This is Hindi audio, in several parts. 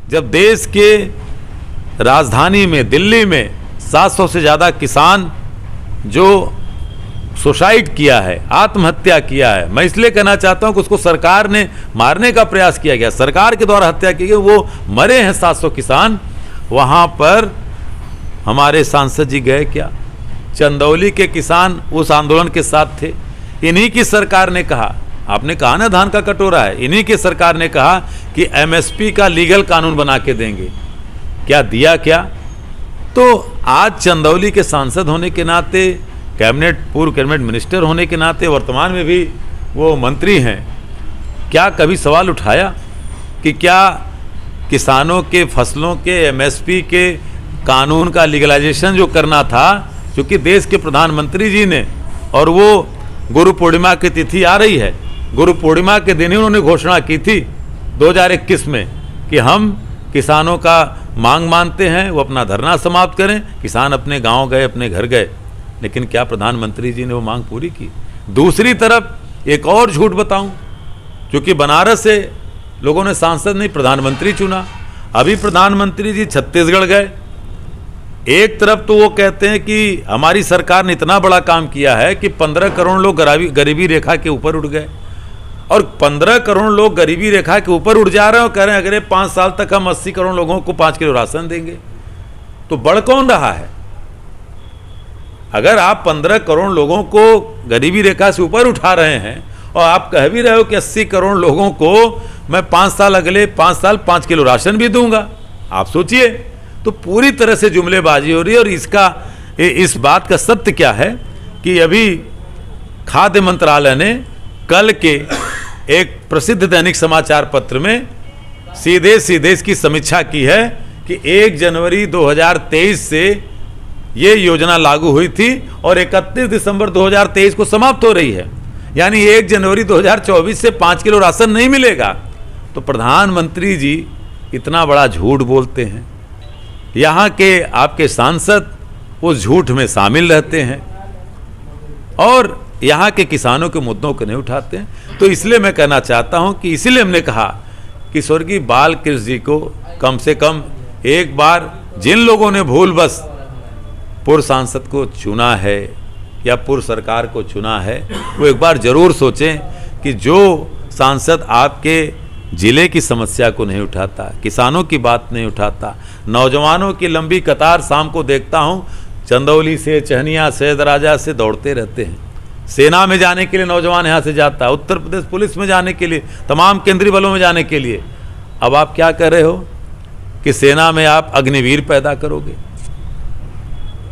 जब देश के राजधानी में दिल्ली में 700 से ज़्यादा किसान जो सुसाइड किया है, आत्महत्या किया है, मैं इसलिए कहना चाहता हूं कि उसको सरकार ने मारने का प्रयास किया गया, सरकार के द्वारा हत्या की गई, वो मरे हैं 700 किसान। वहां पर हमारे सांसद जी गए क्या? चंदौली के किसान उस आंदोलन के साथ थे। इन्हीं की सरकार ने कहा, आपने कहा ना धान का कटोरा है, इन्हीं की सरकार ने कहा कि एमएसपी का लीगल कानून बना के देंगे। क्या दिया? क्या? तो आज चंदौली के सांसद होने के नाते, पूर्व कैबिनेट मिनिस्टर होने के नाते, वर्तमान में भी वो मंत्री हैं, क्या कभी सवाल उठाया कि क्या किसानों के फसलों के एमएसपी के कानून का लीगलाइजेशन जो करना था, क्योंकि देश के प्रधानमंत्री जी ने, और वो गुरु पूर्णिमा की तिथि आ रही है, गुरु पूर्णिमा के दिन ही उन्होंने घोषणा की थी 2021 में कि हम किसानों का मांग मानते हैं, वो अपना धरना समाप्त करें। किसान अपने गांव गए, अपने घर गए, लेकिन क्या प्रधानमंत्री जी ने वो मांग पूरी की? दूसरी तरफ एक और झूठ बताऊं, क्योंकि बनारस से लोगों ने सांसद नहीं प्रधानमंत्री चुना। अभी प्रधानमंत्री जी छत्तीसगढ़ गए। एक तरफ तो वो कहते हैं कि हमारी सरकार ने इतना बड़ा काम किया है कि 15 करोड़ लोग गरीबी रेखा के ऊपर उठ गए, और 15 करोड़ लोग गरीबी रेखा के ऊपर उठ जा रहे हैं और कह रहे हैं अगले 5 साल तक हम 80 करोड़ लोगों को 5 किलो राशन देंगे। तो बढ़ कौन रहा है? अगर आप 15 करोड़ लोगों को गरीबी रेखा से ऊपर उठा रहे हैं और आप कह भी रहे हो कि 80 करोड़ लोगों को मैं 5 साल, अगले 5 साल 5 किलो राशन भी दूंगा, आप सोचिए। तो पूरी तरह से जुमलेबाजी हो रही है। और इस बात का सत्य क्या है कि अभी खाद्य मंत्रालय ने कल के एक प्रसिद्ध दैनिक समाचार पत्र में सीधे इसकी समीक्षा की है कि 1 जनवरी 2023 से ये योजना लागू हुई थी और 31 दिसंबर 2023 को समाप्त हो रही है, यानी 1 जनवरी 2024 से 5 किलो राशन नहीं मिलेगा। तो प्रधानमंत्री जी इतना बड़ा झूठ बोलते हैं, यहाँ के आपके सांसद उस झूठ में शामिल रहते हैं और यहाँ के किसानों के मुद्दों को नहीं उठाते हैं। तो इसलिए मैं कहना चाहता हूँ कि इसीलिए हमने कहा कि स्वर्गीय बाल कृष्ण जी को कम से कम एक बार, जिन लोगों ने भूलवश पूर्व सांसद को चुना है या पूर्व सरकार को चुना है, वो एक बार जरूर सोचें कि जो सांसद आपके जिले की समस्या को नहीं उठाता, किसानों की बात नहीं उठाता, नौजवानों की लंबी कतार शाम को देखता हूँ चंदौली से, चहनिया से, दराजा से दौड़ते रहते हैं। सेना में जाने के लिए नौजवान यहाँ से जाता है, उत्तर प्रदेश पुलिस में जाने के लिए, तमाम केंद्रीय बलों में जाने के लिए। अब आप क्या कर रहे हो कि सेना में आप अग्निवीर पैदा करोगे।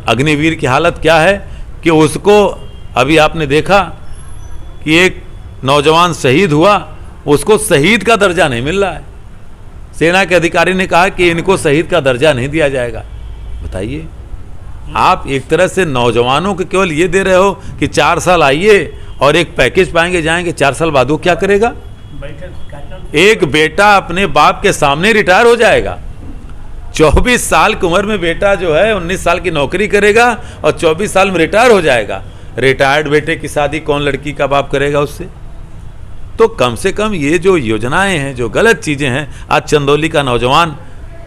अग्निवीर की हालत क्या है कि उसको, अभी आपने देखा कि एक नौजवान शहीद हुआ, उसको शहीद का दर्जा नहीं मिल रहा है। सेना के अधिकारी ने कहा कि इनको शहीद का दर्जा नहीं दिया जाएगा। बताइए, आप एक तरह से नौजवानों को केवल ये दे रहे हो कि 4 साल आइए और एक पैकेज पाएंगे, जाएंगे, 4 साल बाद वो क्या करेगा? एक बेटा अपने बाप के सामने रिटायर हो जाएगा। 24 साल की उम्र में बेटा जो है 19 साल की नौकरी करेगा और 24 साल में रिटायर हो जाएगा। रिटायर्ड बेटे की शादी कौन लड़की का बाप करेगा उससे? तो कम से कम ये जो योजनाएं हैं, जो गलत चीज़ें हैं, आज चंदौली का नौजवान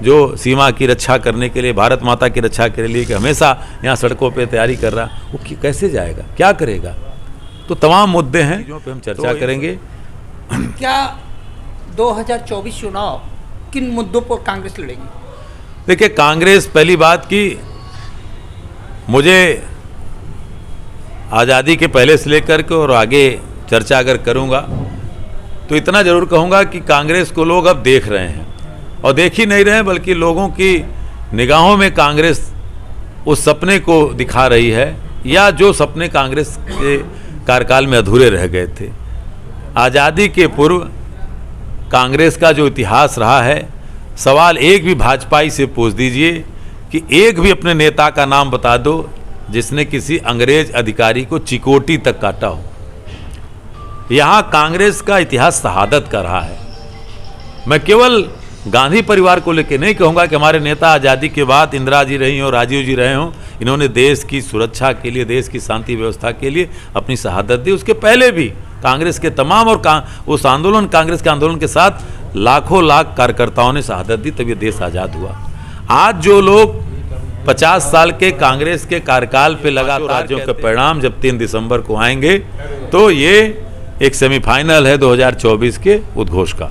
जो सीमा की रक्षा करने के लिए, भारत माता की रक्षा के लिए कि हमेशा यहाँ सड़कों पे तैयारी कर रहा, वो कैसे जाएगा, क्या करेगा? तो तमाम मुद्दे हैं जो पे हम चर्चा करेंगे। क्या 2024 चुनाव किन मुद्दों पर कांग्रेस लड़ेगी? देखिए, कांग्रेस, पहली बात कि मुझे आज़ादी के पहले से लेकर के और आगे चर्चा अगर करूँगा तो इतना ज़रूर कहूँगा कि कांग्रेस को लोग अब देख रहे हैं, और देख ही नहीं रहे हैं बल्कि लोगों की निगाहों में कांग्रेस उस सपने को दिखा रही है, या जो सपने कांग्रेस के कार्यकाल में अधूरे रह गए थे। आज़ादी के पूर्व कांग्रेस का जो इतिहास रहा है, सवाल एक भी भाजपाई से पूछ दीजिए कि एक भी अपने नेता का नाम बता दो जिसने किसी अंग्रेज अधिकारी को चिकोटी तक काटा हो। यहाँ कांग्रेस का इतिहास शहादत का रहा है। मैं केवल गांधी परिवार को लेकर नहीं कहूँगा कि हमारे नेता आज़ादी के बाद इंदिरा जी रही हों, राजीव जी रहे हों, इन्होंने देश की सुरक्षा के लिए, देश की शांति व्यवस्था के लिए अपनी शहादत दी। उसके पहले भी कांग्रेस के तमाम और उस आंदोलन, कांग्रेस के आंदोलन के साथ लाखों लाख कार्यकर्ताओं ने शहादत दी, तब ये देश आज़ाद हुआ। आज जो लोग 50 साल के कांग्रेस के कार्यकाल पे लगातार राज्यों के परिणाम जब 3 दिसंबर को आएंगे तो ये एक सेमीफाइनल है 2024 के उद्घोष का।